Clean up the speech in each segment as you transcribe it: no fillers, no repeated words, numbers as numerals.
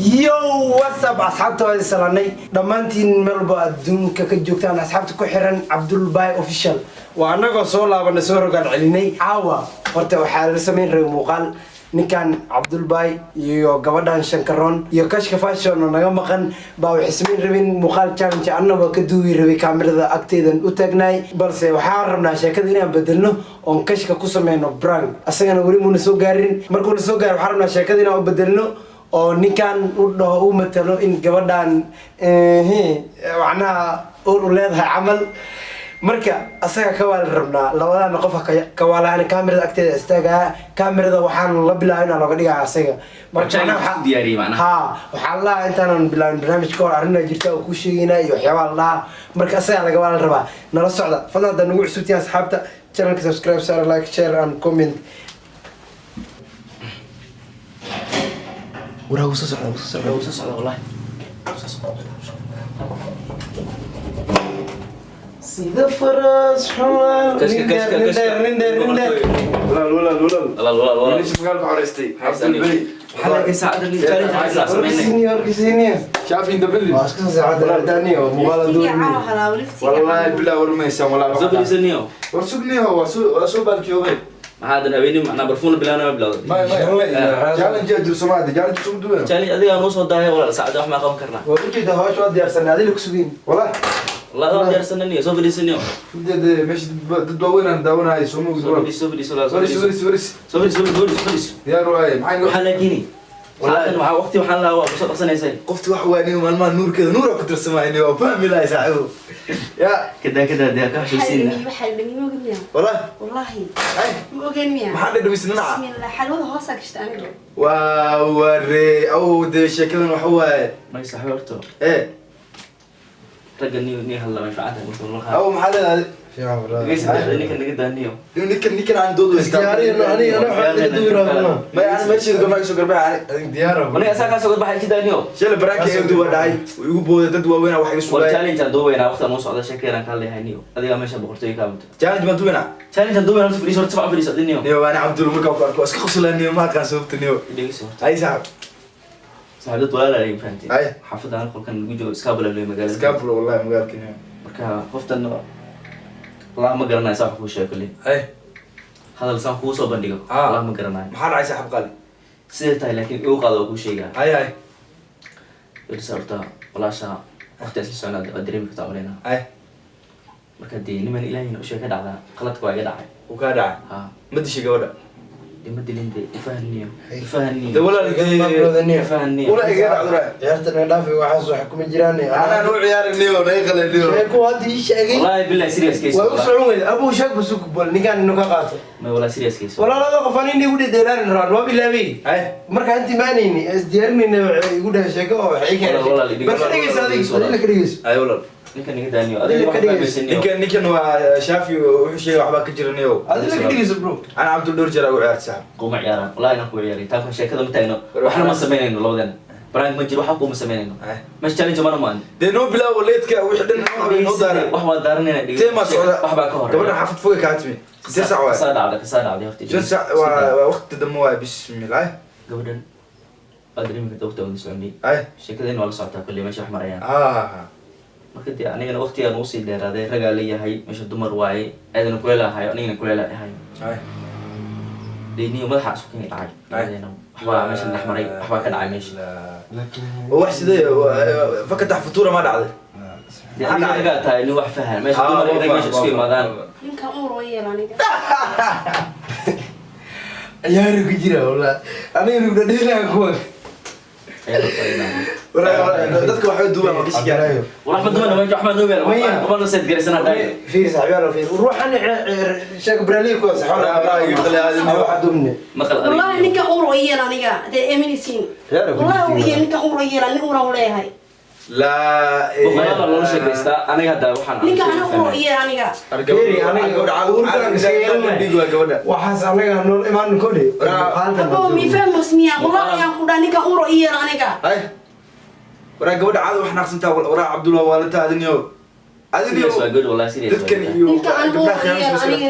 Yo, what's up asxaabta waa salaanay dhamaantiin meelba adduunka ka joogtaan asxaabta ku xiran Abdul Bay official waa anaga soo laabanay soo rogaan celinay caawa horta waxa la sameyn rabay muuqaal ninkan Abdul Bay iyo gabadhan Shankaroon iyo Kashka Fashion oo naga maqan baa waxay sameyn rabeen muuqaal challenge annaba ka duubi rabay kaamirada agteedan u taagnay balse waxaan rabnaa sheekada inaan bedelno oo Kashka ku sameeyno prank asagana wali muna soo gaarin markuu soo gaaro waxaan rabnaa sheekada inaan u bedelno oo ninkan u dhaho u matalo in gabadhan waxna uu leedahay amal marka asaga ka wal rabnaa labadana qof ka walaan kaamirada agteeda istaaga kaamirada waxaan la bilaabay inaan looga dhigaa asaga marka waxa diyaariyay macnaha waxa la intaan bilaabin barnaamijka hor arrin jirta oo ku sheegayna iyo waxyaabo la marka asaga laga wal rabaa nala socda fadlan nagu cusubtiin asxaabta channelka subscribe share like share and comment وراء وصل والله سيدا فرس حمال والله ليش مقال بعرستي حلقة سعد اللي جاري سينيور شايف انت باللي ماسك سعد الداني ومقال دول والله بالله ورميسا والله زبدي سنيو ورسقني هو وسو بالكيوبي هذا الهويني معنا برفون بلانا ما ما جالن جد سمعت جالن شو بدو جالي ادي نص وداهي ولا ساعه واحد ما قام كرنا وانت ده هاش ودي ارسل هذه لكسبين والله والله ودي ارسلني زبدي سنيو بدي مش تدوين انا داون هاي سمو زبدي يا رواي معي حلاقيني والله مع وقتي وحنا لا بس قصنيسay قفت wax waani maalmaan nuur keda nuur ku tirsamayni oo fahmi la saacido ya كده دي كاشيسين والله والله اي مو قنيا ما حد دمسنا بسم الله حلوه هوسك اشتاني ووري او دي شكلن waxa waaye ما يصحي ورتو ايه رجني ني هلا ما فعلت مثل ما او محل يا عمرو ليش اني كان قد دانيو نيكن عن دود دياري انا ادور ما يعني ما شيء قبل سو قربا ديارو انا اساسا سو بحال كده دانيو شل براكي دو وداي ويغو بوده dad waaweyn wax isu ولا challenge دوينا وقت نو سوده شكيران كان لهانيو adiga meesha boqortooy ka mid challenge ma duwina challenge دوينا في ليش تبع في ليش نيو انا عبد الملك وكاركو اسك خسلانيو ما كان سوبت نيو اي صاحب صاحبت ولا لا فهمتي اي حافظ انا كان ويديو اسكابل اللي مقاله اسكابل والله مقالك نيو marka qoftan والله ما قرنا صاحب كل شيء كله اي هذا لسان كو سو بندقه والله ما قرنا ما راعي صاحب قال سيدتها لكن او قادو كو شيغا اي رسالته ولا شا وقت السنه دريم كتابنا اي marka dee niman ilaahay inuu sheeka dhacda qaladka waa iga dhacay u ka dhacay ha ma dishi gabadha dima dilinde ifahaniyo de wala ifahaniyo wala iga dhacdo ciyaartan dhaafi waxaas wax kuma jiraan ana noo ciyaarinayo nay qalaniyo sheeko hadii sheegay wallahi billahi serious case waa u socon weyd abu sheeg busuk bol ninkan inuu ka qaato ma wala serious case wala la qofan inii u dhideelaan raan waa bilaabi ay marka intii maanayni is diyaarinayna igu dhahay sheeko oo waxay keenay marka dhigayso ay wala ninkan niga daaniyo adiga waxa ka meesaniyo ninkan waa shaafi wuxuu sheegay waxba ka jiranayo adiga ka dhigayso bro ana Abdul Door jara u ciyaar sax qoma ciyaara wallahi inaan ku ciyaari taa sheekada ma taagno waxna ma sameynayno labadan brand ma jiro waxa ku ma sameynayno ma challenge ma maan de no bilaaw leedka wixii dhan noo daaray wax waa daaranayna dhigo teema socda wax baa ka hor gabadha xafad foga ka hatmi saac waa saada waqti waa waqti damo waa bismillah gabadhan adriim ka dawta uu socday ay sheekadeen wala socota kulli meesha wax marayaan marka dee anigana waqtigan uu sii dheeraaday ragaa leeyahay meesha dumar waaye aadana ku leeyahay anigana ku leeyahay ay deeniyo madaxa isku keenay dhacay waxba meesha dhex maray waxba ka dhacay meesha wax sidee fakatax futura ma dhacday dee aniga tahay inuu wax faham meesha dumar ay meesha isku imaadaan ninka uu yeelaniga ciyaar ku jira wallahi aniga rubda dheelaan kuwa dadka waxay duubaan ma kishigaayo ورحمة الله وبركاته أحمد نوبل وما نسيت جلسنا داي في صاحبي في روح انا شاك برالي كويس لا يقول هذا واحد مني مقال والله ninka uu yeelaniga de eminisin والله uu ninka uu yeelani uu leeyahay لا والله لا شيء كيستا أنا قاعد وحنا ninka uu yeelaniga argawri aniga caawur kan bigo gabadha waxaas anaga nool imaan kodi abo mi fahmus miya والله yaan ku dhaa ninka uu yeelaniga ay wara gabadha caad wax naqsantaa wara Abdullah waalanta adiniyo serious waa good wallahi serious dadkan iyo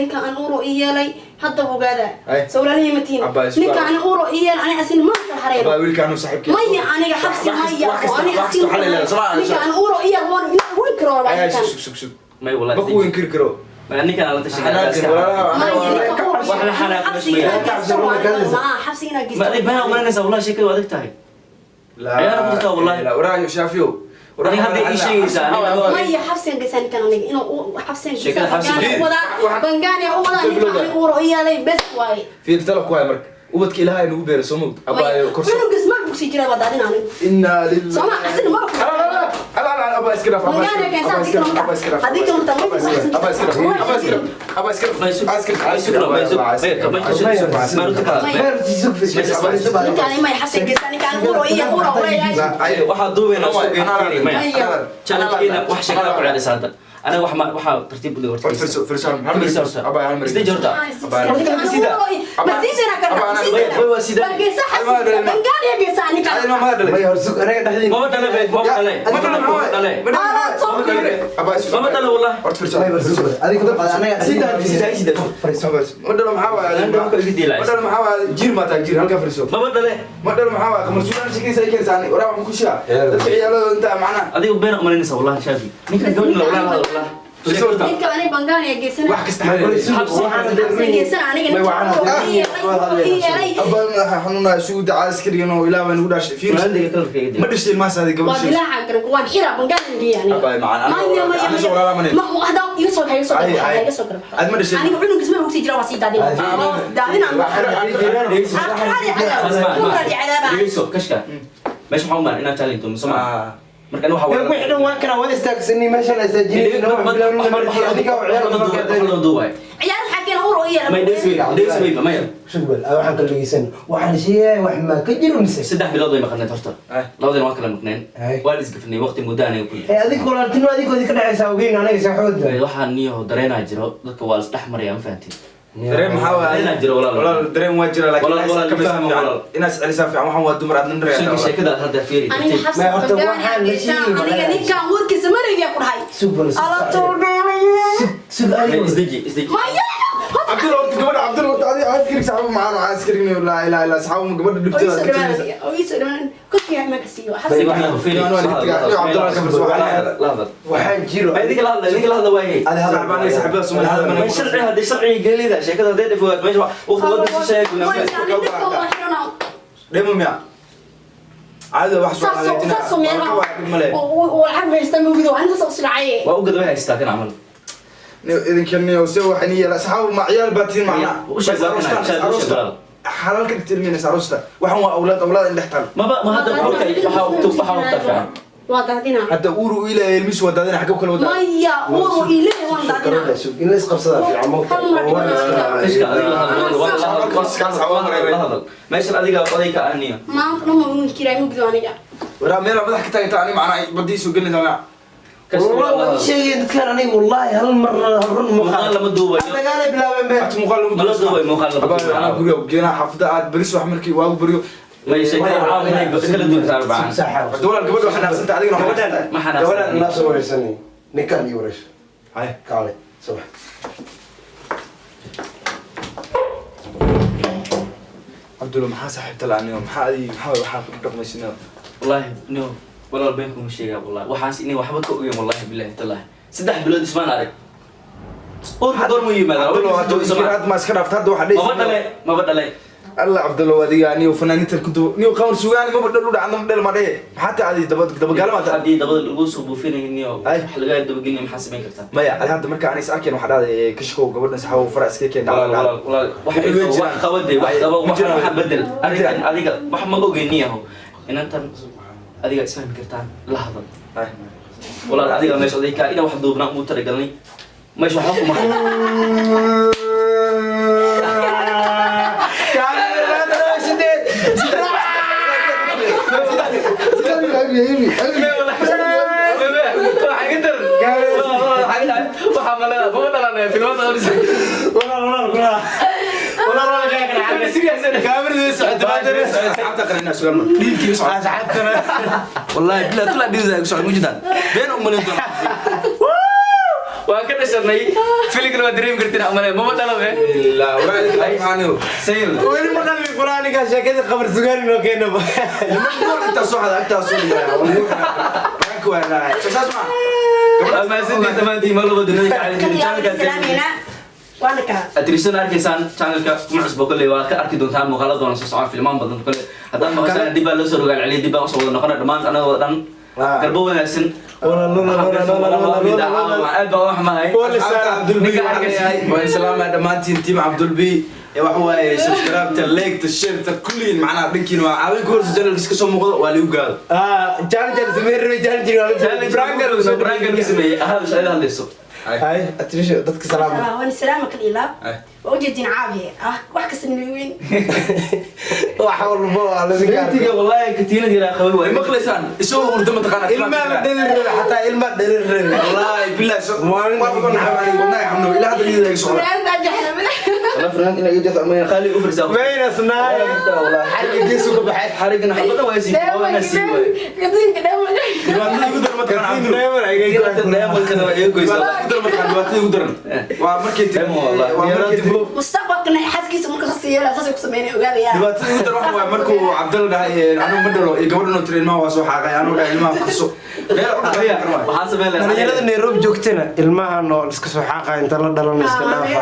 ninka aan uro iyelay hadda ogaada Ay. sawlaalihi matiin Abba, isku ninka aan uro iyel ani asin ma xareeyo abaa wiilkaanu saaxiibkii maya aniga xabsi maya wax kasta- ani wax asin kasta waxaa la yidhahdaa, soo ninka aan uro iyel waan weyn karo ayaa waa sug may wallahi ma ku inkiri karo ma ninkan ala tashay ما أدري بينه وبين الناس والله شيء كذا وادك تاعي عيال بطلع والله. لا وراي شافيو أنا هذا شيء إنسان ما هي حبسين قسان كان لي إنه حبسين شكل حبسين. بنغاني وضع نكاني ورو إيالي بس واي في تلك واي مرك وبدك إلهي إنه بير سمود أبا كرسي شنو قسمك بكسي جرا بدادين أنا إنا لله سمع أحسن ما لا أبا إسكراف أبا إسكراف أبا إسكراف هذيك مرتبط أبا إسكراف أبا إسكراف أبا إسكراف ما يسوق ما يسوق ما يسوق ما يسوق كان ما يحسن قسان كان ورو إيال ورو ولا واحد دوبي أنا سوق أنا كنا واحد شكله على سادة أنا واحد ترتيب بدي ورتي فرسان أبا عمري إستي جرتا ما بدنا ما بدنا والله مدلو محاوى مدلو محاوى جير ما تاجير هلك فرسو ما بدنا مدلو محاوى كمرسولان شكل سايكل ثاني ورا ما كوشا تخيلوا انت معنا أديك بينه وبين الناس والله شافي نيكا قبل لا والله والله ninka ani bangaani geesana wax kasta aba xanuuna suuda askariino ilaa baan ugu dhashay fiir ma dhashay ma saadi gabadh waa dilaaca garan kuwan xira bangaani geeyani aba macaan ana soo walaala manay ma hada iyo soo kayo soo kayo soo kayo ad ma dhashay aniga cunug isma ogsi jira wasi daadina daadina ليسو كشكا مش محمد انا تالنتو مسمع marka waxa way wixii waa kana wada istaagsanay meesha la istaajiyay adiga ciyaar xaqeen uu rooyay ma deesway ma yar shubal waxaan kala dhageysan waxaan sheeyay wax ma ka jiro mise saddex bilood way maqnay horta labadeen waa kala maqneen waa isgafnay waqti muddo aan ku adiga walaaltimo adiga ka dhacaysa ogeyn aniga saxooda waxaan niyo dareenaa jiro dadka waa isdhex marayaan fahantiin dareen maxaa waa dareenaa jiro walaal dareen waa jira laakiin inaas celisaa fiican waxaan waa dumar adnan dareen sheekada hadda fiiri aniga xabsi bangaani aniga ninka warkiisa marayay ku dhahay subal ala toobay isdeji عبد الله قبل عبد الله تعالى عسكري صاحب معانا عسكري لا لا لا صاحب قبل دبتها كنت يا ما كسيو حسيت عبد الله كبر سبحان لحظه waxaan jiro هذيك اللحظه وين هذا صاحب انا صاحب اسمه هذا ما شرعي هذا شرعي قال لي ذا شيء كذا ديت فوق ماشي وخذ شيء ديمو ميا عاد واحد والعرب يستمعوا كذا وانت صوصلعيه واوقد وين يستاكن عمل إذا كان يسوي حنية لا صحاب مع عيال باتين معنا وش أروستا حلال كده تلمين أروستا وحنا أولاد اللي احتل ما هذا بحاول تفهم وضعنا حتى أورو إلى المس ودادنا حكوا كل ودا مايا أورو إلى وضعنا الناس قصدها في عمق ماشي هذيك هذيك أهنية ما نحن كرايم بدوانية ورا ميلا بدك تاني تاني معنا بدي سوق لنا تمام والله شيء كان أنا والله هالمرة هالرن مخالة مدوبة أنا قال بلا من بيت مخالة أنا بريو جينا حفظة بريس وحمل كي واو بريو ما يشكل عاون هيك بس كل دول أربعة دول قبل وحنا سنت علينا ما حنا ولا الناس ورثني نكال يورث هاي كالي صباح عبد الله محا صاحب تلعني محا رقم السنة والله نو والله بينكم الشيء والله وحاس إني وحبك أقيم والله بالله تالله سدح بلاد اسمان عليك دور مهم هذا هذا ما سكرفت هذا واحد ما بدله الله عبد الله ودي يعني وفنانين كنت نيو قامر سوغاني ما بدلوا عندهم بدل ما ده حتى هذه دب قال ما هذه دب الوسو بوفيني نيو حلقة دب قلني محاسبين كرتان ما يا هذا مركا أنا سأركن واحد هذا كشكو قبلنا سحوا فرس كيكين والله واحد خوادي واحد بدل هذيك واحد ما بقول نيه إن أنت هذيك اسمها كرتان لحظة والله هذيك ماشي هذيك إذا واحد دوبنا مو ترى قالني ماشي واحد ما والله بلا طلع دي زي سعود مجدان بين waa ka dhashanay filigna waa dareemi kartiin amale mama dhalabe لا ولا يدري عنه sayil weli ma qalbi quraaniga sheekada qabar sugaan inoo keenaba انت صح انت صح معك ولا اسمع ma sidii tamaantii ma laba dunida ka caalin channelka salaamina waana ka adrisan arkaysaan channelka mucusbo kale waa ka arki doontaan muuqaalo doona soo socon filmaan badan kale haddaan maqashaan dib baa la soo rogaal celiya dib baan usoo wada noqona dhammaan anagoo dhan garbo wanaagsan وين سلام دمانتين تيم عبد البي waxa waaye subscribe-ta like-ta share-ta kulliin macnaha dhankiina waa caawin course channel iska soo muuqdo waa liu gaado challenge sameeyay challenge brangal sameeyay ahad shayda hadlayso hay atrisha dadka salaam waana salaama kal ilaab waa ujeedin caabi wax ka sameeyeen waxa walba la intiga wallahi katiina jira qawi way maqlaysaan isoo hurdo ma taqaan ilma dhalin hatta ilma dhalin wallahi billahi ma baqon xawali wallahi xamno ila hada liida ay soo walaal jaxna wala فرنان إن يجي أمين خالي أفرز وين أصناعي حرق جيسو كبحث حرقنا حبنا ويسي وانا سيبه كتير كده دلوقتي يقدر ما تكون عبد دايما هيجي دايما كنا يقول يقدر ما تكون دلوقتي يقدر ومركي والله مستقبلنا حاسكيس مركز خصية لا أساسك سميني وقال يا دلوقتي يقدر واحد مركو عبد الله أنا مدرو يقبل إنه ترين ما هو سو حاجة أنا ولا علم قصو وحاسب dhalinyarada Nairobi joogtana ilmaha nool iska soo xaaqa inta la dhalano iska dhaafa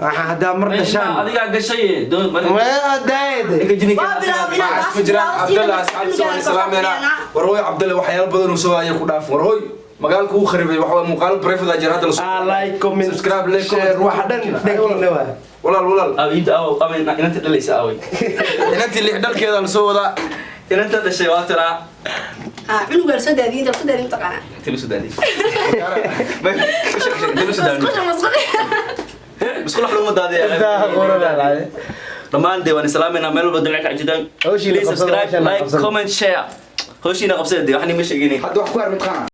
waxa hadaa mar dhashaan adiga gashay doon ma daayade اسمه جيران عبد الله اسعد سوى سلامنا وروي عبد الله وحيال بدن وسو اي ku dhaaf وروي magaalku uu kharibay waxa muuqaal private ah jirada la soo like comment subscribe like share waxa dhan dhankina waa walaal أو يد أو أمين إنت اللي يساوي inantii lix dhalkeeda la soo wadaa إنت الشيء واترا عنو قال سودة دي ده سودة دي متقنع تلو سوداني تلو سوداني بس كل حلو مدادي رمان ديوان سلامنا ميلو بدلك عجدا هوشي سبسكرايب لايك كومنت شير هوشي نقبسه دي وحني مش جيني hadda wax ku armid qana